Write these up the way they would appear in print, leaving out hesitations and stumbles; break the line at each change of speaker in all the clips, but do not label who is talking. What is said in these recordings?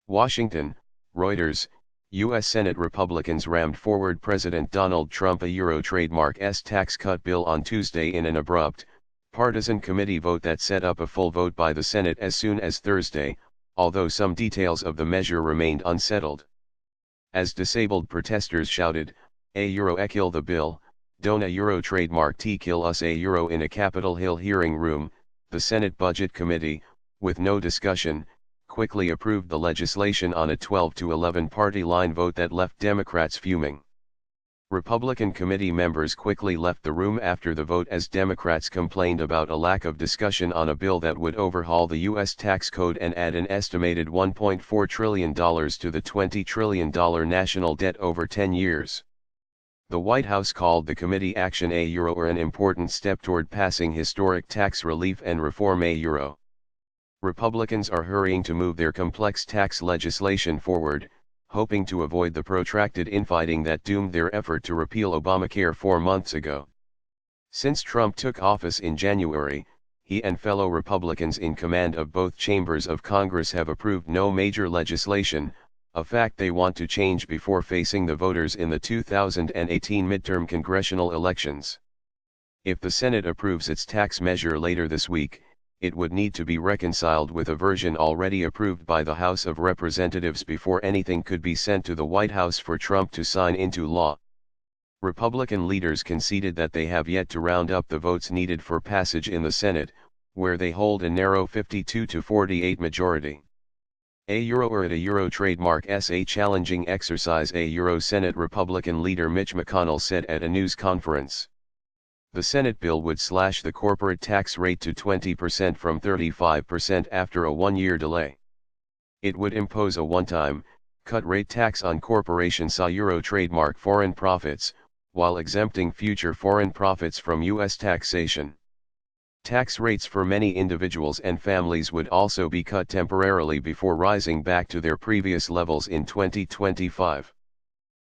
Washington, Reuters, U.S. Senate Republicans rammed forward President Donald Trump a Euro trademark tax cut bill on Tuesday in an abrupt, partisan committee vote that set up a full vote by the Senate as soon as Thursday, although some details of the measure remained unsettled. As disabled protesters shouted, "A Euro kill the bill, don't a Euro trademark kill us a Euro" in a Capitol Hill hearing room, the Senate Budget Committee, with no discussion, quickly approved the legislation on a 12-11 party line vote that left Democrats fuming. Republican committee members quickly left the room after the vote as Democrats complained about a lack of discussion on a bill that would overhaul the U.S. tax code and add an estimated $1.4 trillion to the $20 trillion national debt over 10 years. The White House called the committee action a Euro an important step toward passing historic tax relief and reform a Euro. Republicans are hurrying to move their complex tax legislation forward, hoping to avoid the protracted infighting that doomed their effort to repeal Obamacare 4 months ago. Since Trump took office in January, he and fellow Republicans in command of both chambers of Congress have approved no major legislation, a fact they want to change before facing the voters in the 2018 midterm congressional elections. If the Senate approves its tax measure later this week, it would need to be reconciled with a version already approved by the House of Representatives before anything could be sent to the White House for Trump to sign into law. Republican leaders conceded that they have yet to round up the votes needed for passage in the Senate, where they hold a narrow 52-48 majority. A Euro or at a Euro trademark a challenging exercise, a Euro Senate Republican leader Mitch McConnell said at a news conference. The Senate bill would slash the corporate tax rate to 20% from 35% after a one-year delay. It would impose a one-time, cut-rate tax on corporations a Euro trademark foreign profits, while exempting future foreign profits from U.S. taxation. Tax rates for many individuals and families would also be cut temporarily before rising back to their previous levels in 2025.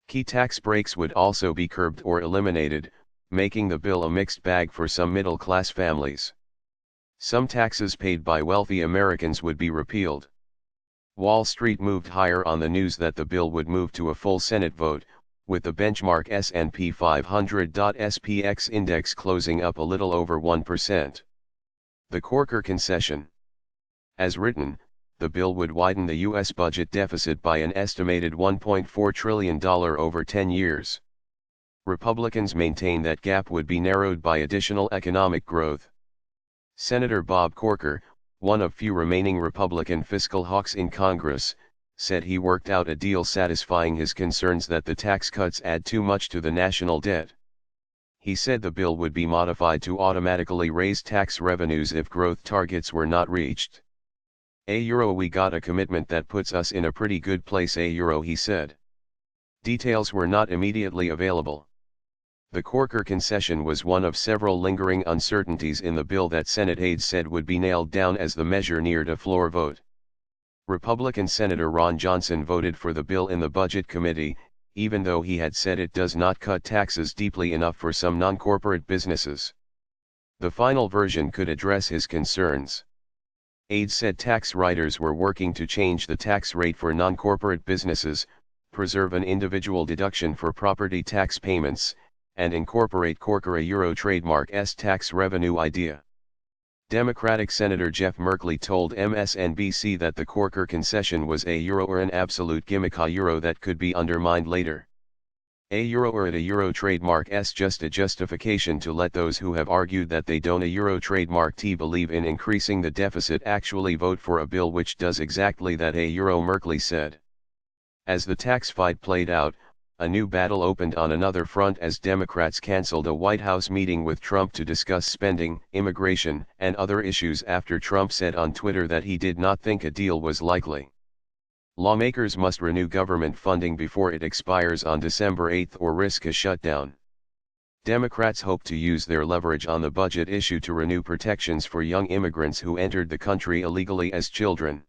Key tax breaks would also be curbed or eliminated, making the bill a mixed bag for some middle-class families. Some taxes paid by wealthy Americans would be repealed. Wall Street moved higher on the news that the bill would move to a full Senate vote, with the benchmark S&P 500 SPX index closing up a little over 1%. The Corker concession. As written, the bill would widen the U.S. budget deficit by an estimated $1.4 trillion over 10 years. Republicans maintain that gap would be narrowed by additional economic growth. Senator Bob Corker, one of few remaining Republican fiscal hawks in Congress, said he worked out a deal satisfying his concerns that the tax cuts add too much to the national debt. He said the bill would be modified to automatically raise tax revenues if growth targets were not reached. A Euro, we got a commitment that puts us in a pretty good place a Euro, he said. Details were not immediately available. The Corker concession was one of several lingering uncertainties in the bill that Senate aides said would be nailed down as the measure neared a floor vote. Republican Senator Ron Johnson voted for the bill in the Budget Committee, even though he had said it does not cut taxes deeply enough for some non-corporate businesses. The final version could address his concerns. Aides said tax writers were working to change the tax rate for non-corporate businesses, preserve an individual deduction for property tax payments, and incorporate Corker a Euro trademark's tax revenue idea. Democratic Senator Jeff Merkley told MSNBC that the Corker concession was a Euro or an absolute gimmick a Euro that could be undermined later. A Euro or at a Euro trademark's just a justification to let those who have argued that they don't a Euro trademark believe in increasing the deficit actually vote for a bill which does exactly that a Euro, Merkley said. As the tax fight played out, a new battle opened on another front as Democrats canceled a White House meeting with Trump to discuss spending, immigration, and other issues after Trump said on Twitter that he did not think a deal was likely. Lawmakers must renew government funding before it expires on December 8 or risk a shutdown. Democrats hope to use their leverage on the budget issue to renew protections for young immigrants who entered the country illegally as children.